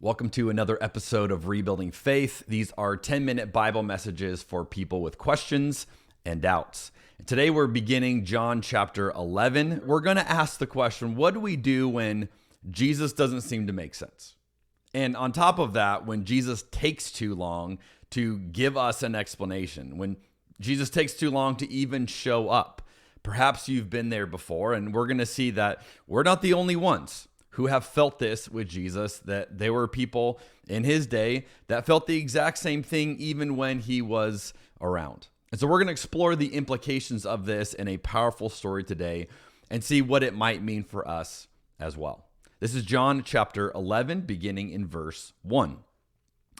Welcome to another episode of Rebuilding Faith. These are 10-minute Bible messages for people with questions and doubts. Today we're beginning John chapter 11. We're going to ask the question, what do we do when Jesus doesn't seem to make sense? And on top of that, when Jesus takes too long to give us an explanation, when Jesus takes too long to even show up. Perhaps you've been there before, and we're going to see that we're not the only ones who have felt this with Jesus, that there were people in his day that felt the exact same thing even when he was around. And so we're going to explore the implications of this in a powerful story today and see what it might mean for us as well. This is John chapter 11, beginning in verse 1.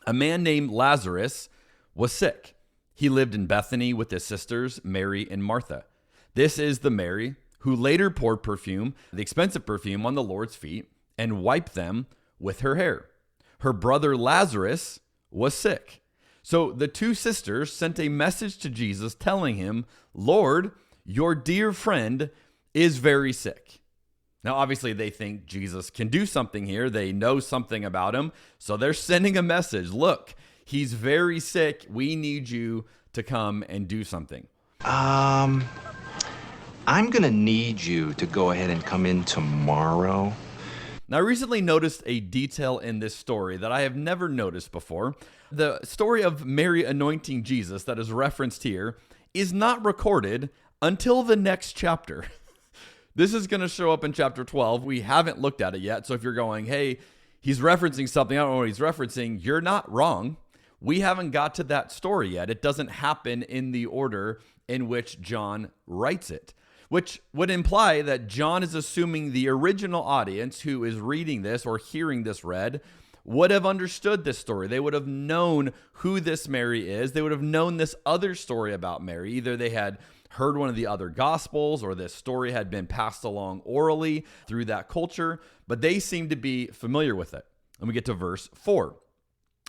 A man named Lazarus was sick. He lived in Bethany with his sisters, Mary and Martha. This is the Mary who later poured perfume, the expensive perfume, on the Lord's feet and wiped them with her hair. Her brother Lazarus was sick. So the two sisters sent a message to Jesus telling him, "Lord, your dear friend is very sick." Now, obviously, they think Jesus can do something here. They know something about him. So they're sending a message. Look, he's very sick. We need you to come and do something. I'm going to need you to go ahead and come in tomorrow. Now, I recently noticed a detail in this story that I have never noticed before. The story of Mary anointing Jesus that is referenced here is not recorded until the next chapter. This is going to show up in chapter 12. We haven't looked at it yet. So if you're going, hey, he's referencing something, I don't know what he's referencing, you're not wrong. We haven't got to that story yet. It doesn't happen in the order in which John writes it, which would imply that John is assuming the original audience who is reading this or hearing this read would have understood this story. They would have known who this Mary is. They would have known this other story about Mary. Either they had heard one of the other gospels or this story had been passed along orally through that culture, but they seem to be familiar with it. And we get to verse 4.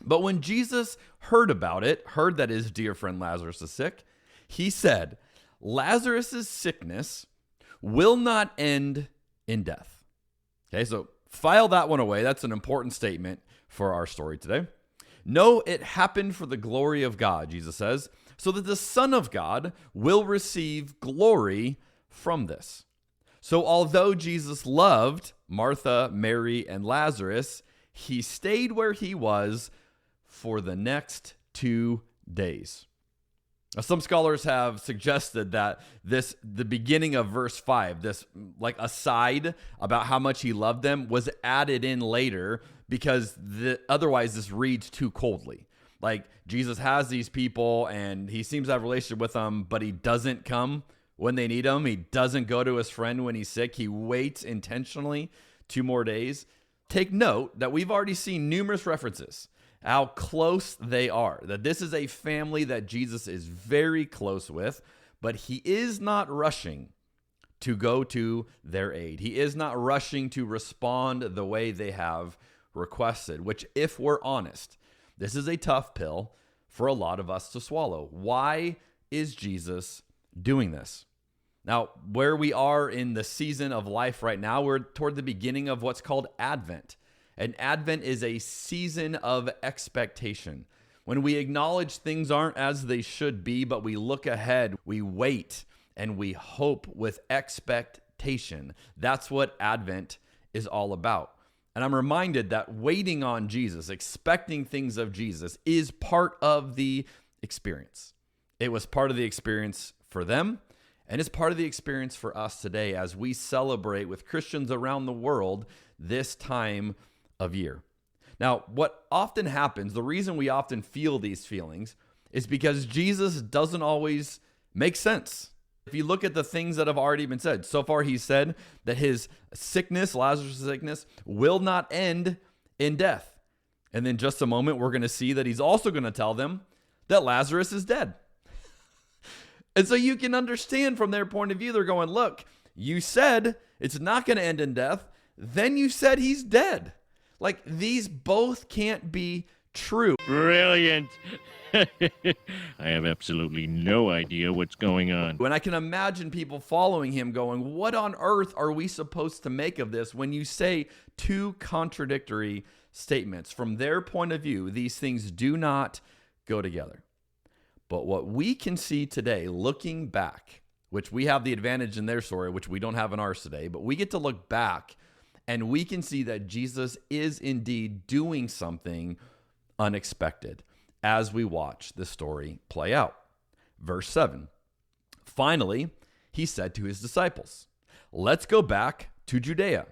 But when Jesus heard about it, heard that his dear friend Lazarus is sick, he said, "Lazarus' sickness will not end in death." Okay, so file that one away. That's an important statement for our story today. "No, it happened for the glory of God," Jesus says, "so that the Son of God will receive glory from this." So although Jesus loved Martha, Mary, and Lazarus, he stayed where he was for the next 2 days. Now, some scholars have suggested that the beginning of verse 5, this like aside about how much he loved them, was added in later because otherwise this reads too coldly. Like Jesus has these people and he seems to have a relationship with them, but he doesn't come when they need him. He doesn't go to his friend when he's sick. He waits intentionally 2 more days. Take note that we've already seen numerous references how close they are, that this is a family that Jesus is very close with, but he is not rushing to go to their aid. He is not rushing to respond the way they have requested, which, if we're honest, this is a tough pill for a lot of us to swallow. Why is Jesus doing this? Now, where we are in the season of life right now, we're toward the beginning of what's called Advent. And Advent is a season of expectation. When we acknowledge things aren't as they should be, but we look ahead, we wait, and we hope with expectation. That's what Advent is all about. And I'm reminded that waiting on Jesus, expecting things of Jesus, is part of the experience. It was part of the experience for them, and it's part of the experience for us today as we celebrate with Christians around the world this time of year. Now, what often happens, the reason we often feel these feelings is because Jesus doesn't always make sense. If you look at the things that have already been said, so far he said that his sickness, Lazarus' sickness, will not end in death. And then just a moment, we're going to see that he's also going to tell them that Lazarus is dead. And so you can understand from their point of view, they're going, look, you said it's not going to end in death. Then you said he's dead. Like, these both can't be true. Brilliant. I have absolutely no idea what's going on. And I can imagine people following him going, what on earth are we supposed to make of this when you say 2 contradictory statements. From their point of view, these things do not go together. But what we can see today, looking back, which we have the advantage in their story, which we don't have in ours today, but we get to look back and we can see that Jesus is indeed doing something unexpected as we watch the story play out. Verse 7, finally, he said to his disciples, let's go back to Judea.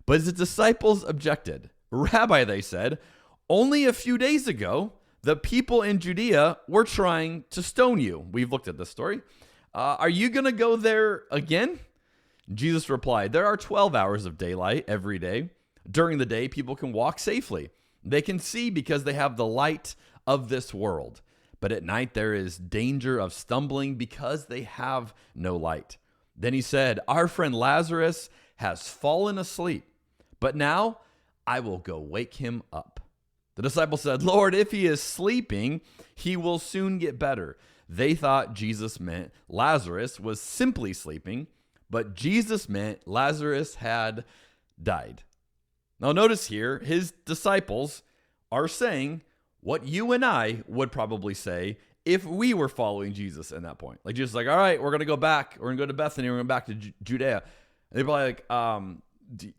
But his disciples objected. Rabbi, they said, only a few days ago, the people in Judea were trying to stone you. We've looked at this story. Are you going to go there again? Jesus replied, there are 12 hours of daylight every day. During the day, people can walk safely. They can see because they have the light of this world. But at night, there is danger of stumbling because they have no light. Then he said, our friend Lazarus has fallen asleep, but now I will go wake him up. The disciples said, Lord, if he is sleeping, he will soon get better. They thought Jesus meant Lazarus was simply sleeping, but Jesus meant Lazarus had died. Now notice here, his disciples are saying what you and I would probably say if we were following Jesus in that point. Like Jesus is like, all right, we're going to go back. We're going to go to Bethany. We're going back to Judea. And they're probably like,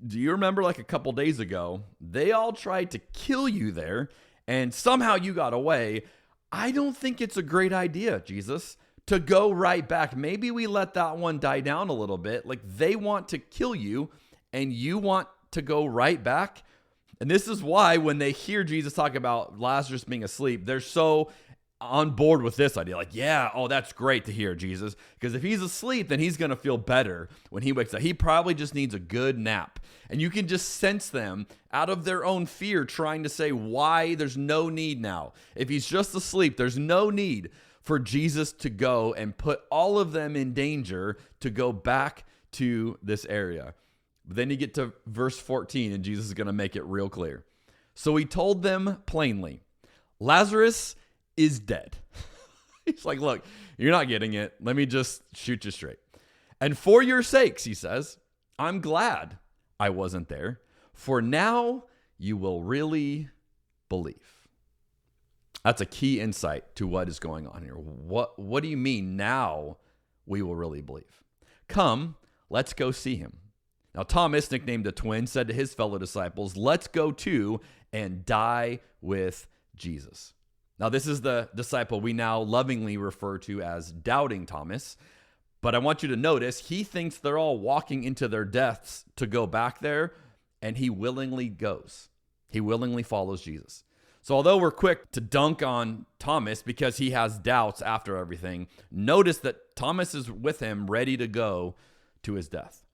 do you remember like a couple days ago, they all tried to kill you there and somehow you got away. I don't think it's a great idea, Jesus, to go right back. Maybe we let that one die down a little bit. Like they want to kill you and you want to go right back. And this is why when they hear Jesus talk about Lazarus being asleep, they're so on board with this idea. Like, yeah, oh, that's great to hear, Jesus. Because if he's asleep, then he's going to feel better when he wakes up. He probably just needs a good nap. And you can just sense them out of their own fear trying to say why there's no need now. If he's just asleep, there's no need for Jesus to go and put all of them in danger to go back to this area. But then you get to verse 14 and Jesus is going to make it real clear. So he told them plainly, Lazarus is dead. He's like, look, you're not getting it. Let me just shoot you straight. And for your sakes, he says, I'm glad I wasn't there, for now you will really believe. That's a key insight to what is going on here. What do you mean now we will really believe? Come, let's go see him. Now, Thomas, nicknamed the twin, said to his fellow disciples, let's go to and die with Jesus. Now, this is the disciple we now lovingly refer to as Doubting Thomas. But I want you to notice he thinks they're all walking into their deaths to go back there, and he willingly goes. He willingly follows Jesus. So although we're quick to dunk on Thomas because he has doubts after everything, notice that Thomas is with him ready to go to his death.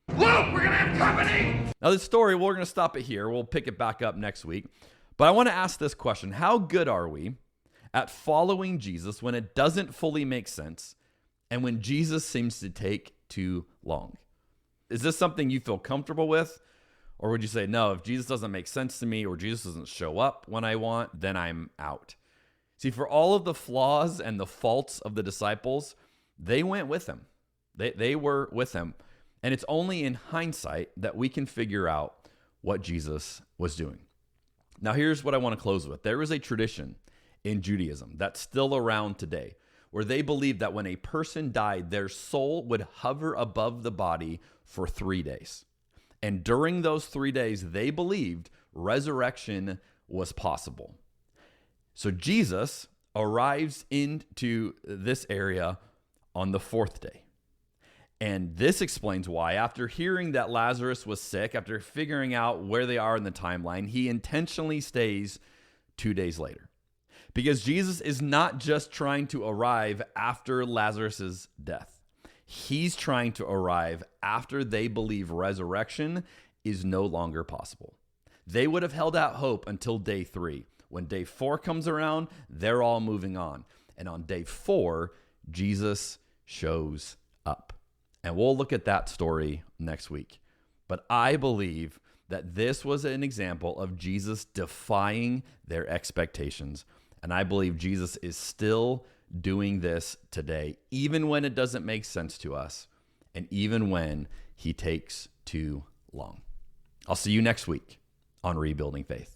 Luke, we're going to have company! Now this story, we're going to stop it here. We'll pick it back up next week. But I want to ask this question. How good are we at following Jesus when it doesn't fully make sense and when Jesus seems to take too long? Is this something you feel comfortable with? Or would you say, no, if Jesus doesn't make sense to me or Jesus doesn't show up when I want, then I'm out? See, for all of the flaws and the faults of the disciples, they went with him. They were with him. And it's only in hindsight that we can figure out what Jesus was doing. Now, here's what I want to close with. There is a tradition in Judaism that's still around today where they believe that when a person died, their soul would hover above the body for 3 days. And during those 3 days, they believed resurrection was possible. So Jesus arrives into this area on the 4th day. And this explains why, after hearing that Lazarus was sick, after figuring out where they are in the timeline, he intentionally stays 2 days later. Because Jesus is not just trying to arrive after Lazarus' death. He's trying to arrive after they believe resurrection is no longer possible. They would have held out hope until day 3. When day 4 comes around, they're all moving on. And on day 4, Jesus shows up. And we'll look at that story next week. But I believe that this was an example of Jesus defying their expectations. And I believe Jesus is still doing this today, even when it doesn't make sense to us, and even when he takes too long. I'll see you next week on Rebuilding Faith.